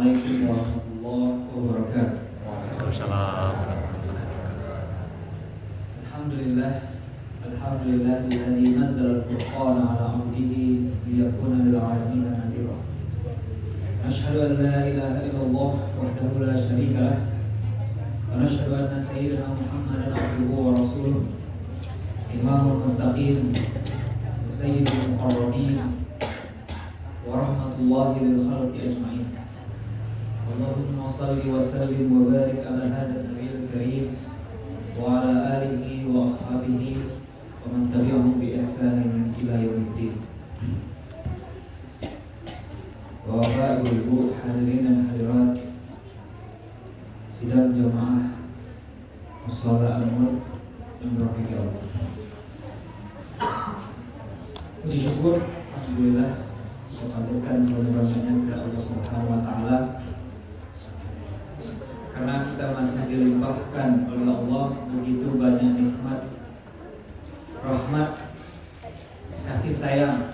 Assalamualaikum warahmatullahi wabarakatuh. Waalaikumsalam. Alhamdulillahilladzi nazzala al-Qur'ana 'ala 'abdihi liyakuna lil 'alamin nadhira. Asyhadu an la ilaha illallah wahdahu la syarika lah wa asyhadu anna sayyidana Muhammadan 'abduhu wa rasuluh imamul muttaqin wa sayyidul muqarrabin wa rahmatullahi lil khalqi ajma'in. Allahumma shalli wa sallim wa barik ala hadzal nabiyil karim wa ala alihi wa ashabihi wa man tabi'ahum bi ihsanin ila yaumiddin. Bapak Ibu hadirin dan hadirat sidang jamaah mushola Al-Nur yang dirahmati Allah. Puji syukur alhamdulillah kita panjatkan sebanyak-banyaknya kepada Allah Subhanahu wa taala karena kita masih dilimpahkan oleh Allah begitu banyak nikmat, rahmat, kasih sayang.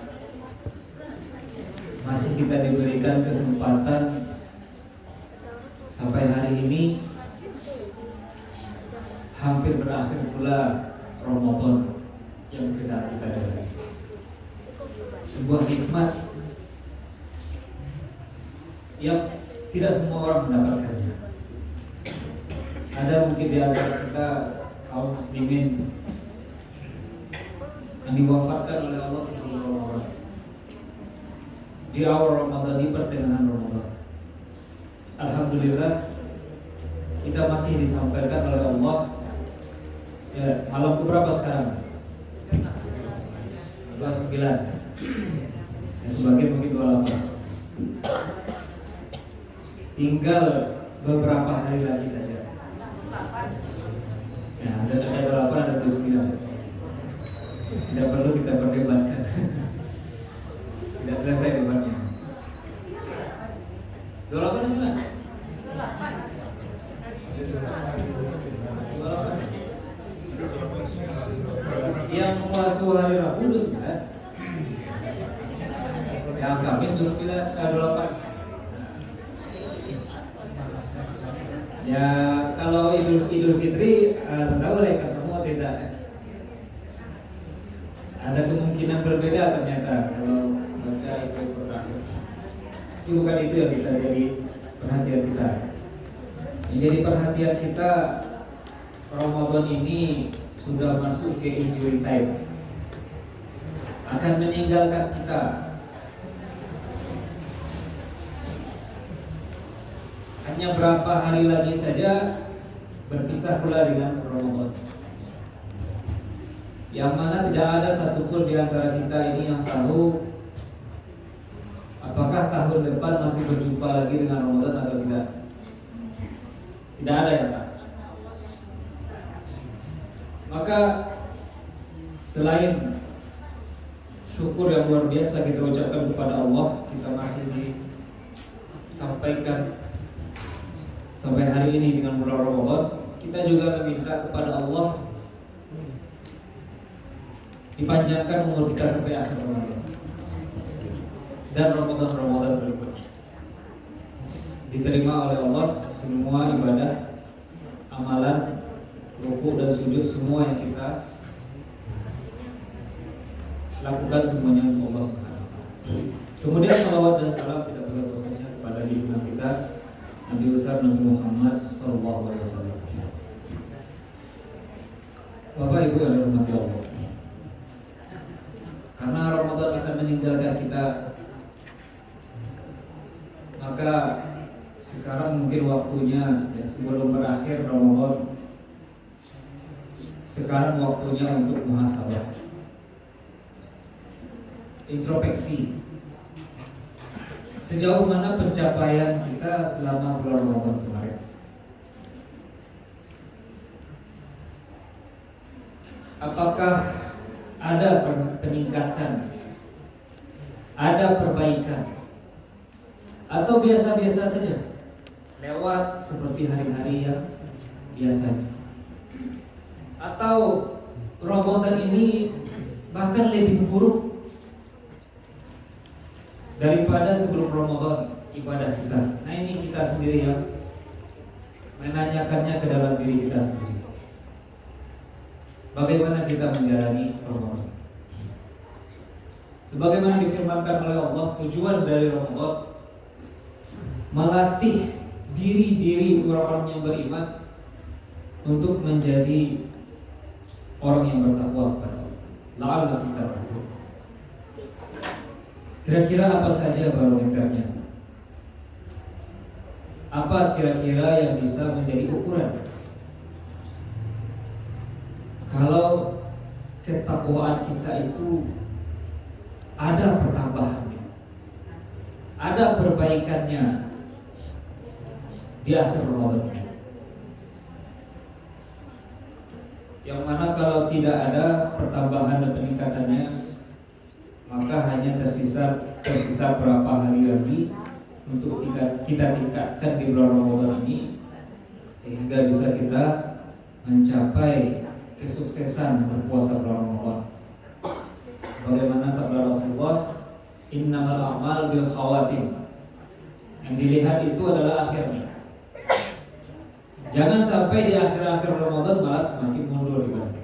Masih kita diberikan kesempatan sampai hari ini hampir berakhir pula Ramadan yang kita jalani. Sebuah nikmat yang tidak semua orang mendapatkannya. Ada mungkin di antara kita kaum muslimin yang diwafatkan oleh Allah Subhanahu wa taala di awal Ramadan, di pertengahan Ramadan. Alhamdulillah kita masih disampaikan oleh Allah. Ya, malam keberapa sekarang? 29. Ya, sebagian mungkin 28. Tinggal beberapa hari lagi saja. Ya, ada 28, ada 29. Tidak perlu kita perdebatkan. Tidak selesai debatnya. 28 sudah? 28. Yang puasa hari Rabu 29. Yang Kamis 28. Ya, kalau Idul Fitri tahu mereka semua tidak. Ada kemungkinan berbeda ternyata kalau baca itu terakhir. Itu bukan itu yang kita jadi perhatian kita. Yang jadi perhatian kita Ramadan ini sudah masuk ke injury time. Akan meninggalkan kita. Hanya berapa hari lagi saja berpisah pula dengan Ramadan. Yang mana tidak ada satupun di antara kita ini yang tahu apakah tahun depan masih berjumpa lagi dengan Ramadan atau tidak. Tidak ada yang tahu. Maka selain syukur yang luar biasa kita ucapkan kepada Allah, kita masih disampaikan sampai hari ini dengan bulan Ramadan, kita juga meminta kepada Allah dipanjangkan umur kita sampai akhir Ramadan dan Ramadan berikutnya. Diterima oleh Allah semua ibadah, amalan, rukuk dan sujud semua yang kita lakukan semuanya untuk Allah. Kemudian salawat dan salam tidak bosan-bosannya kepada junjungan kita Nabi besar Nabi Muhammad sallallahu alaihi wasallam. Bapak Ibu yang dirahmati Allah, karena Ramadan akan meninggalkan kita, maka sekarang mungkin waktunya ya, sebelum berakhir Ramadan, sekarang waktunya untuk muhasabah, introspeksi. Sejauh mana pencapaian kita selama bulan Ramadan kemarin? Apakah ada peningkatan, ada perbaikan, atau biasa-biasa saja, lewat seperti hari-hari yang biasanya? Atau Ramadan ini bahkan lebih buruk daripada sebelum Ramadan ibadah kita. Nah, ini sendiri yang menanyakannya ke dalam diri kita sendiri. Bagaimana kita menjalani Ramadan? Sebagaimana difirmankan oleh Allah, tujuan dari Ramadan melatih diri-diri orang-orang yang beriman untuk menjadi orang yang bertakwa kepada Allah. La'alla kita takut. Kira-kira apa saja barometernya? Apa kira-kira yang bisa menjadi ukuran? Kalau ketakwaan kita itu ada pertambahannya, ada perbaikannya di akhir Ramadan. Yang mana kalau tidak ada pertambahan dan peningkatannya, maka hanya tersisa berapa hari lagi untuk kita tingkatkan di bulan Ramadan ini, sehingga bisa kita mencapai kesuksesan berpuasa bulan Ramadan. Bagaimana sabda Rasulullah, innamal a'mal bil khawatim. Yang dilihat itu adalah akhirnya. Jangan sampai di akhir-akhir Ramadan malah semakin mundur ibadah.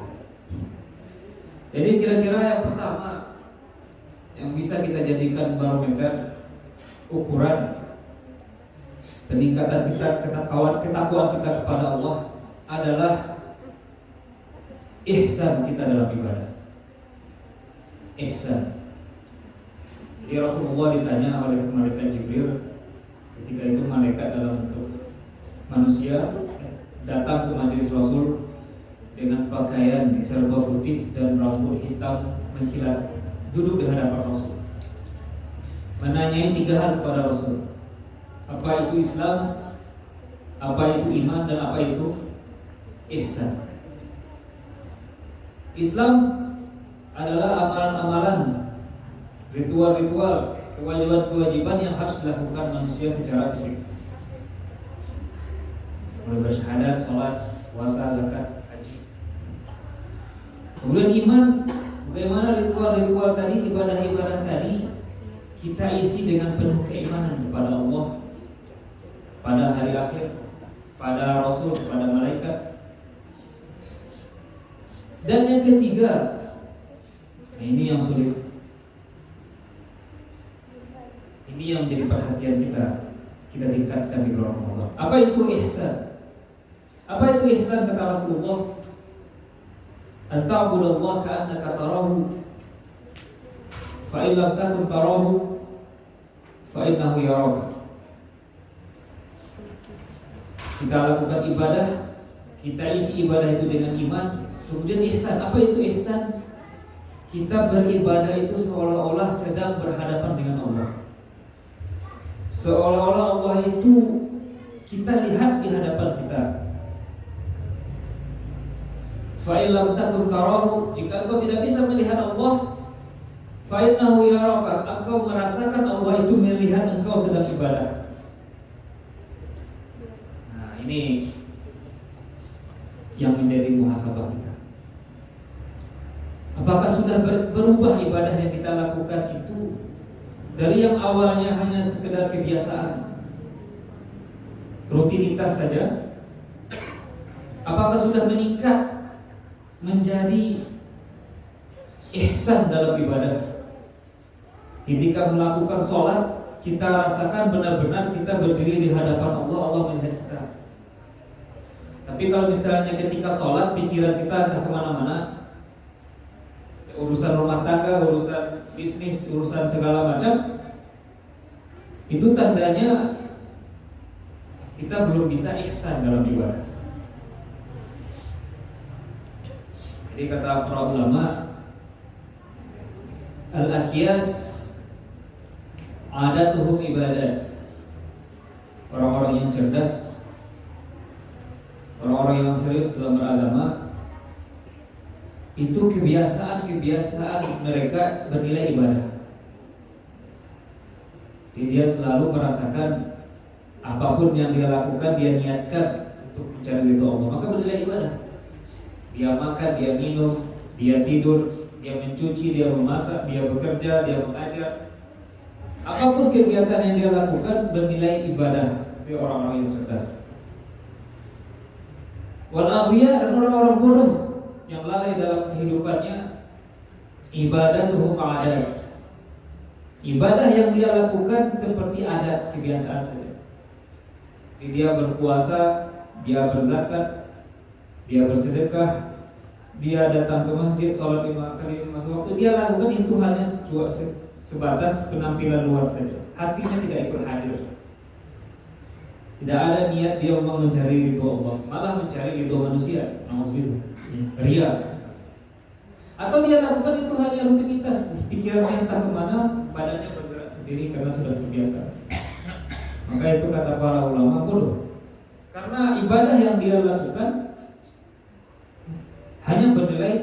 Jadi kira-kira yang pertama yang bisa kita jadikan barometer ukuran peningkatan kita, ketakwaan kita kepada Allah adalah ihsan kita dalam ibadah. Ihsan. Jadi Rasulullah ditanya oleh malaikat Jibril, ketika itu malaikat dalam bentuk manusia datang ke majelis Rasul dengan pakaian serba putih dan rambut hitam mengkilat, duduk di hadapan Rasul, menanyai 3 hal kepada Rasul. Apa itu Islam, apa itu iman, dan apa itu ihsan. Islam adalah amalan-amalan, ritual-ritual, kewajiban-kewajiban yang harus dilakukan manusia secara fisik, mulai bersyahadat, sholat, puasa, zakat, haji. Kemudian iman, bagaimana ritual-ritual tadi, ibadah-ibadah tadi kita isi dengan penuh keimanan kepada Allah, pada hari akhir, pada Rasul, pada malaikat. Dan yang ketiga, ini yang sulit, ini yang menjadi perhatian kita tingkatkan di bulan Ramadan. Apa itu ihsan? Apa itu ihsan kata Rasulullah? Anta'budallaha ka'annaka tarahu, fa in lam takun tarahu fa innahu yaraka. Kita lakukan ibadah, kita isi ibadah itu dengan iman. Kemudian ihsan, apa itu ihsan? Kita beribadah itu seolah-olah sedang berhadapan dengan Allah, seolah-olah Allah itu kita lihat di hadapan kita. Fa in lam takun tarahu, jika engkau tidak bisa melihat Allah, fa innahu yaraka, engkau merasakan Allah itu melihat engkau sedang ibadah. Nah, ini yang menjadi muhasabah kita. Apakah sudah berubah ibadah yang kita lakukan itu dari yang awalnya hanya sekedar kebiasaan, rutinitas saja? Apakah sudah meningkat menjadi ihsan dalam ibadah? Ketika melakukan sholat, kita rasakan benar-benar kita berdiri di hadapan Allah, Allah melihat kita. Tapi kalau misalnya ketika sholat pikiran kita entah kemana-mana, urusan rumah tangga, urusan bisnis, urusan segala macam, itu tandanya kita belum bisa ihsan dalam ibadah. Jadi kata para ulama, al-aqyas adatuhum ibadat. Orang-orang yang cerdas, orang-orang yang serius dalam beragama, itu kebiasaan mereka bernilai ibadah. Jadi dia selalu merasakan apapun yang dia lakukan, dia niatkan untuk mencari ridho Allah, maka bernilai ibadah. Dia makan, dia minum, dia tidur, dia mencuci, dia memasak, dia bekerja, dia mengajar. Apapun kegiatan yang dia lakukan bernilai ibadah. tapi orang-orang yang cerdas. Wal aghbiya, dan orang-orang bodoh yang lalai dalam kehidupannya, ibadatuhum adat. Ibadah yang dia lakukan seperti adat, kebiasaan saja. Jadi dia berpuasa, dia berzakat, dia bersedekah, dia datang ke masjid, sholat 5 kali masuk waktu, dia lakukan itu hanya sebatas penampilan luar saja. Hatinya tidak ikut hadir. Tidak ada niat dia memang mencari ridho Allah, malah mencari ridho manusia. Nauzubillah. Ria. Atau dia lakukan itu hanya rutinitas, pikirannya entah kemana, badannya bergerak sendiri karena sudah terbiasa. Maka itu kata para ulama bodoh. Karena ibadah yang dia lakukan hanya bernilai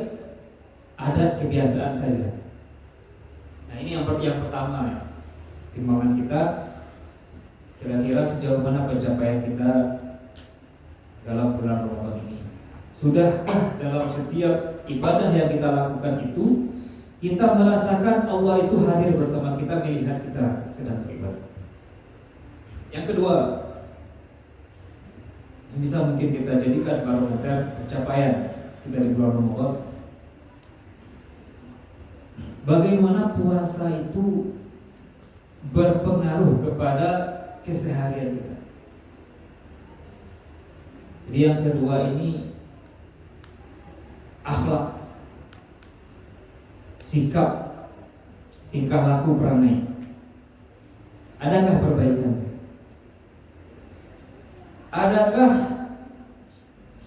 adat kebiasaan saja. Nah ini yang pertama ya. Timbangan kita, kira-kira sejauh mana pencapaian kita dalam bulan Ramadan ini. Sudahkah dalam setiap ibadah yang kita lakukan itu kita merasakan Allah itu hadir bersama kita, melihat kita sedang beribadah. Yang kedua, yang bisa mungkin kita jadikan barometer pencapaian kita di bulan Ramadan, bagaimana puasa itu berpengaruh kepada keseharian kita. Jadi yang kedua ini akhlak, sikap, tingkah laku perangai. Adakah perbaikan? Adakah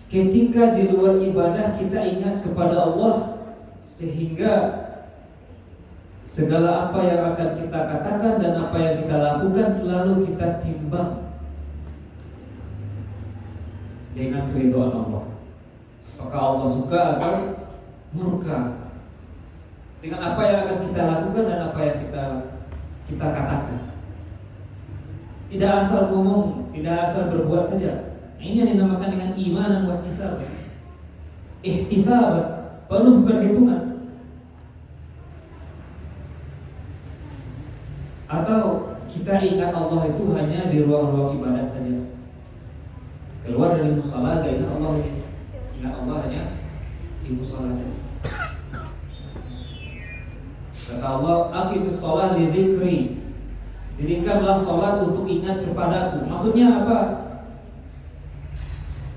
ketika di luar ibadah kita ingat kepada Allah sehingga segala apa yang akan kita katakan dan apa yang kita lakukan selalu kita timbang dengan keridhaan Allah. Apakah Allah suka atau murka dengan apa yang akan kita lakukan dan apa yang kita katakan. Tidak asal ngomong, tidak asal berbuat saja. Ini yang dinamakan dengan iman dan ihtisab. Ihtisab, penuh perhitungan. Atau kita ingat Allah itu hanya di ruang-ruang ibadah saja. Keluar dari musala gak ingat Allah ini. Ingat Allah hanya di musala saja. Kata Allah, aqimis shalah li dzikri. Dirikanlah salat untuk ingat kepadaku. Maksudnya apa?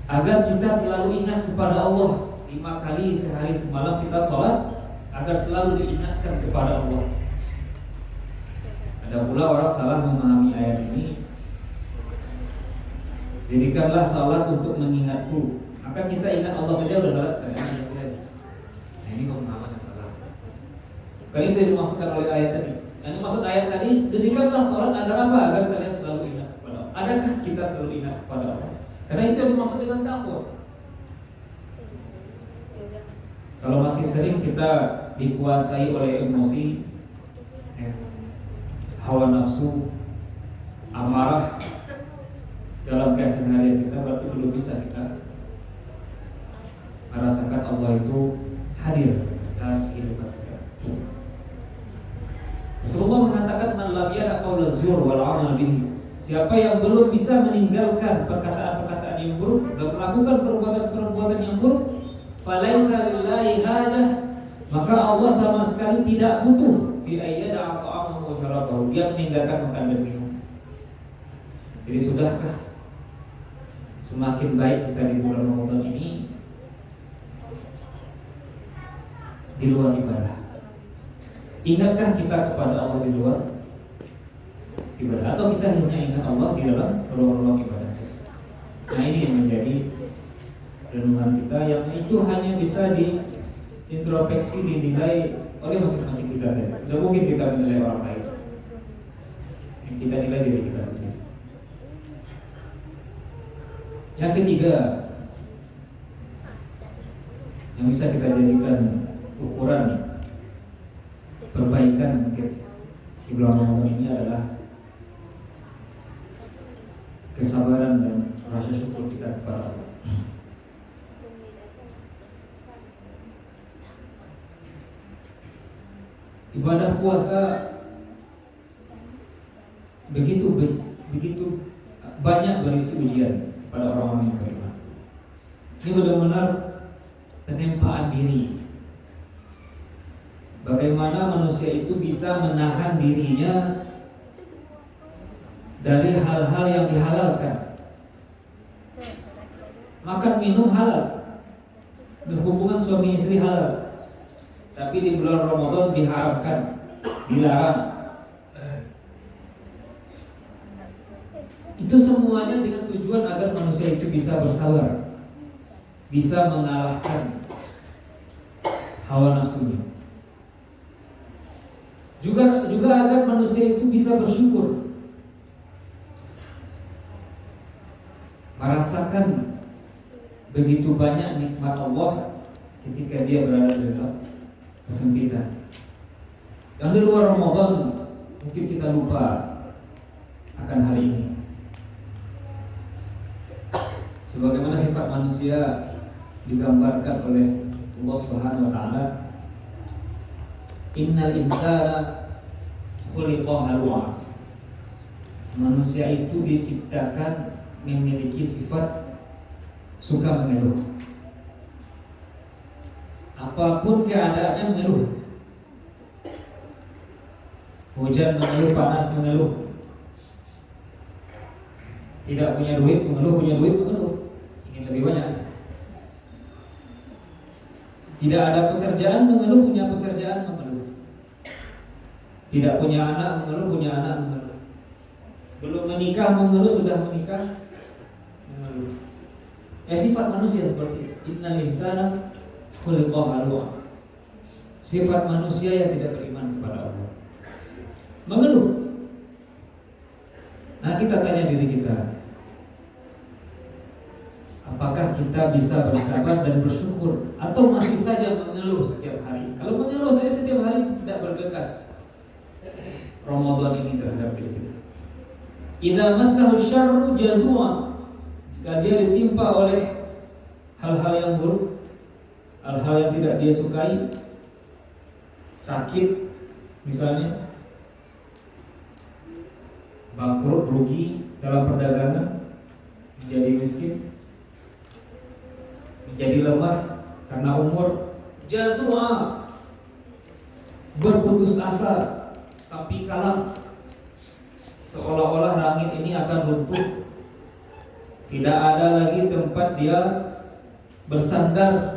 Agar kita selalu ingat kepada Allah. 5 kali sehari semalam kita salat agar selalu diingatkan kepada Allah. Ada pula orang salah memahami ayat ini. Dirikanlah salat untuk mengingatku. Maka kita ingat Allah saja sudah salat. Nah, ini pemahaman yang salah. Bukan itu yang dimaksudkan oleh ayat tadi. Yang dimaksud ayat tadi, dirikanlah salat agar apa? Agar kalian selalu ingat kepada Allah. Adakah kita selalu ingat kepada Allah? Karena itu yang dimaksud dengan takwa. Kalau masih sering kita dikuasai oleh emosi, hawa nafsu, amarah dalam keseharian kita, berarti belum bisa kita merasakan Allah itu hadir dalam kehidupan kita. Rasulullah mengatakan, man lam yada qaula zur wal amal bihi. Siapa yang belum bisa meninggalkan perkataan-perkataan yang buruk dan melakukan perbuatan-perbuatan yang buruk, falaisa lillahi hajah, maka Allah sama sekali tidak butuh fi ayyada ta'amahu wa syarabahu, dia meninggalkan makan dan minum. Jadi sudahkah semakin baik kita di bulan Ramadan ini di luar ibadah? Ingatkah kita kepada Allah di luar ibadah, atau kita hanya ingat Allah di dalam ruang-ruang ibadah saja? Nah ini yang menjadi renungan kita, yang itu hanya bisa diintrospeksi, dinilai oleh masing-masing kita saja. Tidak mungkin kita menilai orang lain. Yang kita nilai diri kita sendiri. Yang ketiga, yang bisa kita jadikan ukuran perbaikan mungkin di bulan Ramadan ini adalah kesabaran dan rasa syukur kita kepada Allah. Ibadah puasa begitu banyak berisi ujian pada orang-orang yang beriman. Ini benar-benar penempaan diri. Bagaimana manusia itu bisa menahan dirinya dari hal-hal yang dihalalkan. Makan minum halal, berhubungan suami istri halal, tapi di bulan Ramadan diharamkan, dilarang. Itu semuanya dengan tujuan agar manusia itu bisa bersabar, bisa mengalahkan hawa nafsunya. Juga agar manusia itu bisa bersyukur, merasakan begitu banyak nikmat Allah ketika dia berada di dalam kesempitan. Yang di luar Ramadan mungkin kita lupa akan hal ini. Sebagaimana sifat manusia digambarkan oleh Allah Subhanahu wa taala, innal insana khuliqa halu'a. Manusia itu diciptakan memiliki sifat suka mengeluh. Apapun keadaannya mengeluh. Hujan mengeluh, panas mengeluh. Tidak punya duit mengeluh, punya duit mengeluh. Ingin lebih banyak. Tidak ada pekerjaan mengeluh, punya pekerjaan mengeluh. Tidak punya anak mengeluh, punya anak mengeluh. Belum menikah mengeluh, sudah menikah mengeluh. Sifat manusia seperti itu. Innal insana khuliqa halu'a. Sifat manusia yang tidak beriman kepada Allah, mengeluh. Nah, kita tanya diri kita, apakah kita bisa bersabar dan bersyukur, atau masih saja mengeluh setiap hari? Kalau mengeluh saya setiap hari tidak bergegas Ramadan ini terhadap diri kita. Idza massahu syarru jazua. Jika dia ditimpa oleh hal-hal yang buruk, hal-hal yang tidak dia sukai, sakit misalnya, bangkrut, rugi dalam perdagangan, menjadi miskin, menjadi lemah karena umur, jazua, berputus asa, sampai kalah, seolah-olah langit ini akan runtuh. Tidak ada lagi tempat dia bersandar,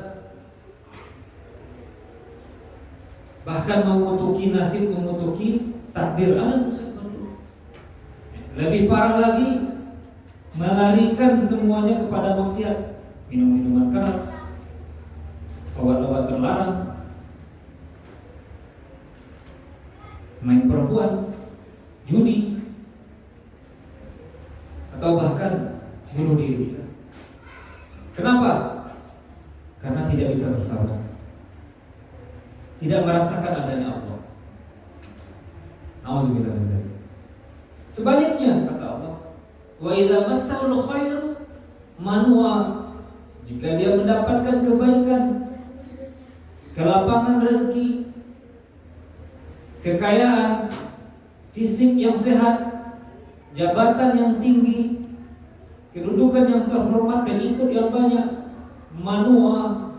bahkan mengutuki nasib, mengutuki takdir. Ada manusia seperti itu. Lebih parah lagi, melarikan semuanya kepada maksiat, minum-minuman keras, obat-obat terlarang, main perempuan, judi, atau bahkan bunuh diri. Kenapa? Karena tidak bisa bersabar, tidak merasakan adanya Allah. Nauzubillah min dzalik. Sebaliknya kata Allah, wa idza massahul khairu manua. Jika dia mendapatkan kebaikan, kelapangan rezeki, kekayaan, fisik yang sehat, jabatan yang tinggi, kedudukan yang terhormat, pengikut yang banyak, manua,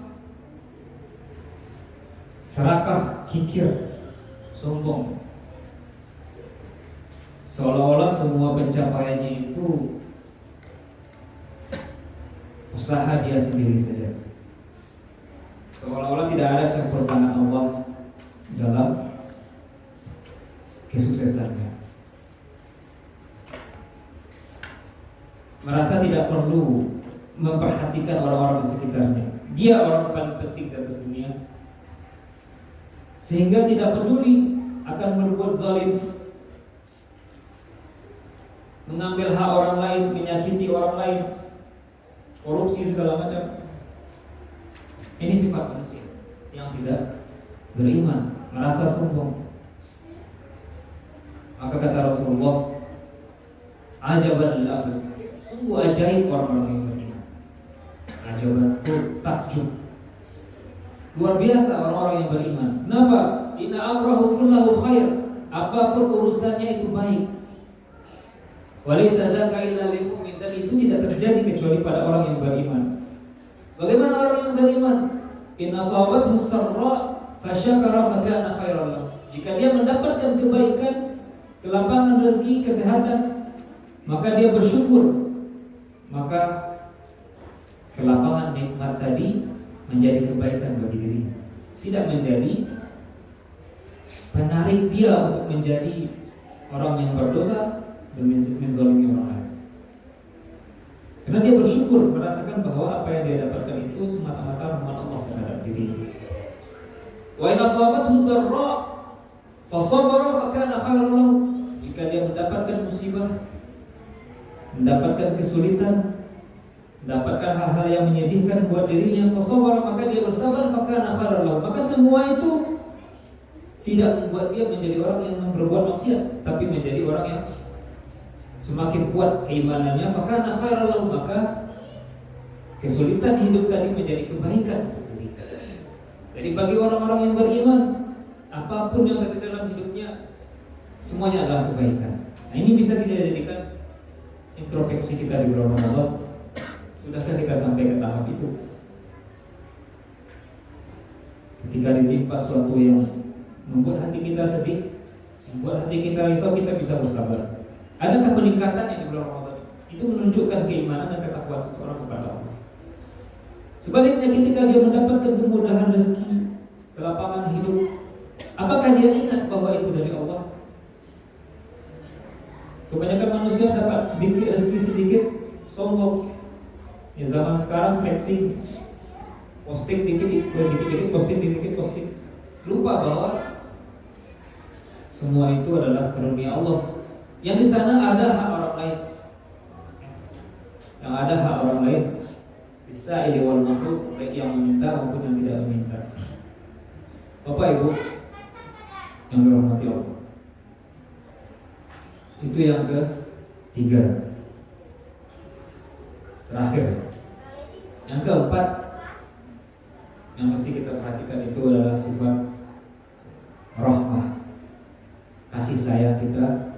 serakah, kikir, sombong. Seolah-olah semua pencapaiannya itu usaha dia sendiri saja. Seolah-olah tidak ada campur tangan Allah dalam kesuksesannya. Merasa tidak perlu memperhatikan orang-orang di sekitarnya. Dia orang paling penting dari dunia, sehingga tidak peduli akan berbuat zalim, mengambil hak orang lain, menyakiti orang lain, korupsi segala macam. Ini sifat manusia yang tidak beriman, merasa sombong. Maka kata Rasulullah, ajaban lil-abd, sungguh ajaib orang-orang yang beriman. Ajaban itu takjub, luar biasa orang-orang yang beriman. Kenapa? Inna amrahu kullahu khair, apapun urusannya itu baik. Walaysa dzaka illa lil mu'min. Dan itu tidak terjadi kecuali pada orang yang beriman. Bagaimana orang yang beriman? In asabathu sarra fasyakara fakana khairan lahu. Jika dia mendapatkan kebaikan, kelapangan rezeki, kesehatan, maka dia bersyukur, maka kelapangan nikmat tadi menjadi kebaikan bagi dirinya, tidak menjadi menarik dia untuk menjadi orang yang berdosa dan menzalimi orang lain. Karena dia bersyukur, merasakan bahwa apa yang dia dapatkan itu semata-mata rahmat Allah terhadap dirinya. Wa in asabathu darra fa sabara fa kana khairan lahu. Jika dia mendapatkan musibah, mendapatkan kesulitan, mendapatkan hal-hal yang menyedihkan buat dirinya, fa sabara, maka dia bersabar, fa kana khairan lahu. Maka semua itu tidak membuat dia menjadi orang yang berbuat maksiat, tapi menjadi orang yang semakin kuat keimanannya, maka khairan lahu, maka kesulitan hidup tadi menjadi kebaikan untuk diri. Jadi bagi orang-orang yang beriman, apapun yang terjadi dalam hidupnya semuanya adalah kebaikan. Nah, ini bisa dijadikan introspeksi kita di bulan Ramadan. Sudahkah kita sampai ke tahap itu? Ketika ditimpa sesuatu yang membuat hati kita sedih, membuat hati kita risau, kita bisa bersabar. Adakah peningkatan yang di bulan Ramadan? Itu menunjukkan keimanan dan ketakwaan seseorang kepada Allah. Sebaliknya ketika dia mendapatkan kemudahan rezeki, kelapangan hidup, apakah dia ingat bahwa itu dari Allah? Kebanyakan manusia dapat sedikit rezeki sedikit, sombong. Ya, zaman sekarang flexing, posting dikit, posting dikit, posting. Lupa bahwa semua itu adalah karunia Allah. Yang di sana ada hak orang lain, yang ada hak orang lain. Bisa wal makhluk, baik yang meminta maupun yang tidak meminta. Bapak Ibu yang dirahmati Allah, itu yang ketiga. Terakhir, yang keempat yang mesti kita perhatikan itu adalah sifat rahmah, kasih sayang kita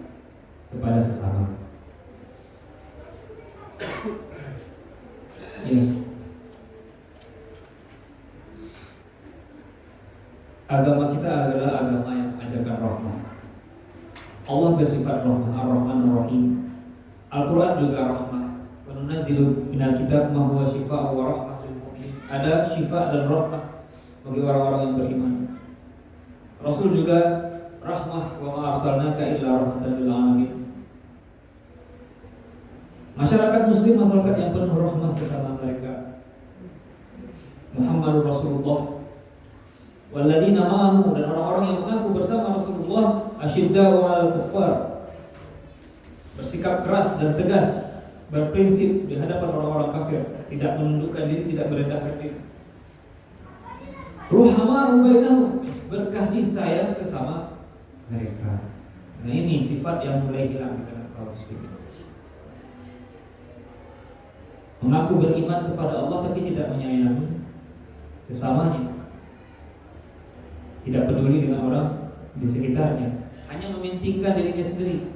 kepada sesama. Ya. Agama kita adalah agama yang mengajarkan rahmah. Allah bersifat rahmah, Ar-Rahman Ar-Rahim. Al-Quran juga rahmah. Wa nunazzilu minal kitab ma huwa shifaa'un wa rahmah lil mu'minin. Ada syifa dan rahmah bagi orang-orang yang beriman. Rasul juga rahmah, wa ma arsalnaka illa rahmatan lil alamin. Masyarakat muslim masyarakat yang penuh rahmah sesama mereka. Muhammadur Rasulullah walladzina ma'ahu, dan orang-orang yang mengaku bersama Rasulullah, asyidda'u 'alal kuffar, bersikap keras dan tegas, berprinsip di hadapan orang-orang kafir, tidak menundukkan diri, tidak merendahkan diri. Ruhama'u bainahum, berkasih sayang sesama mereka. Nah, ini sifat yang mulai hilang di tengah kaum muslimin. Mengaku beriman kepada Allah tapi tidak menyayangi sesamanya, tidak peduli dengan orang di sekitarnya, hanya mementingkan dirinya sendiri.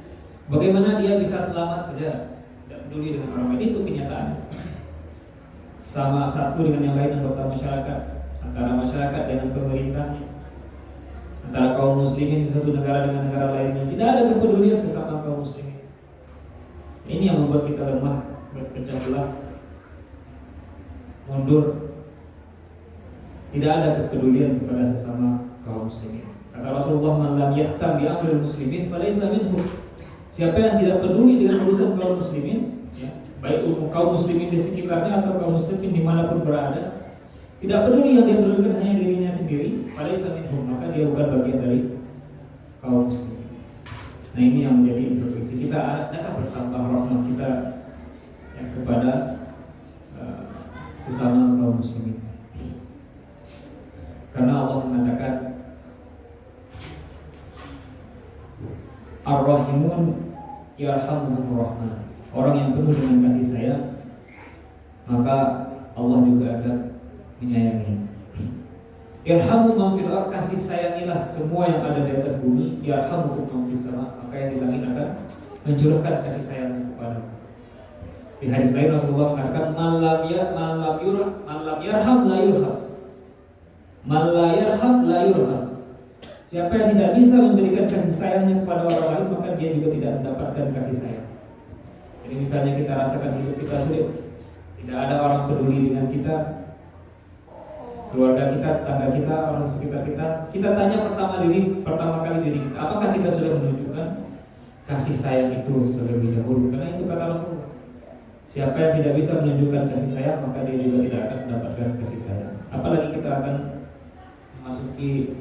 Bagaimana dia bisa selamat saja, tidak peduli dengan orang lain. Itu kenyataan. Sama satu dengan yang lain anggota masyarakat, antara masyarakat dengan pemerintahnya, antara kaum muslimin di satu negara dengan negara lainnya, tidak ada kepedulian sesama kaum muslimin. Ini yang membuat kita lemah, berpecah belah, mundur. Tidak ada kepedulian kepada sesama kaum muslimin. Kata Rasulullah, "Man lam yahtam bi amril muslimin falaysa minhum." Siapa yang tidak peduli dengan urusan kaum muslimin, ya, baik kaum muslimin di sekitarnya atau kaum muslimin dimanapun berada, tidak peduli, yang dia pedulikan hanya dirinya sendiri, falaysa minhum, maka dia bukan bagian dari kaum muslimin. Nah, ini yang menjadi introspeksi kita. Adakah bertambah rahmat kita ya, kepada sesama kaum muslimin? Karena Allah mengatakan Ar-Rahimun yarhamuhumur Rahman. Orang yang penuh dengan kasih sayang, maka Allah juga akan menyayangi. Yarhamu man fil ardh, kasih sayangilah semua yang ada di atas bumi. Yarhamukum man fis sama, maka yang di langit akan mencurahkan kasih sayang kepada. Di hadis lain Rasulullah mengatakan man lam yarham la yurham. Man la yarham la yurham. Siapa yang tidak bisa memberikan kasih sayangnya kepada orang lain, maka dia juga tidak mendapatkan kasih sayang. Jadi misalnya kita rasakan hidup kita sulit, tidak ada orang peduli dengan kita, keluarga kita, tetangga kita, orang sekitar kita. Kita tanya pertama kali diri kita, apakah kita sudah menunjukkan kasih sayang itu terlebih dahulu? Karena itu kata Rasulullah, siapa yang tidak bisa menunjukkan kasih sayang, maka dia juga tidak akan mendapatkan kasih sayang. Apalagi kita akan memasuki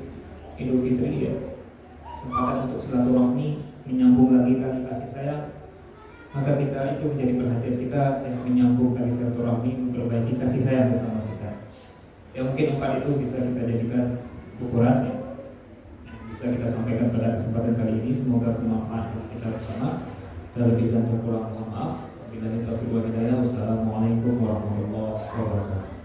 Idul Fitri ya, kesempatan untuk silaturahmi, menyambung lagi tali kasih sayang. Maka kita itu menjadi perhatian kita yang menyambung tali silaturahmi, memperbaiki kasih sayang bersama kita. Ya mungkin 4 itu bisa kita jadikan ukuran ya, bisa kita sampaikan pada kesempatan kali ini. Semoga bermanfaat untuk kita bersama. Terlebih dan terkurang mohon maaf. Wabillahi taufiq wal hidayah. Wassalamualaikum warahmatullahi wabarakatuh.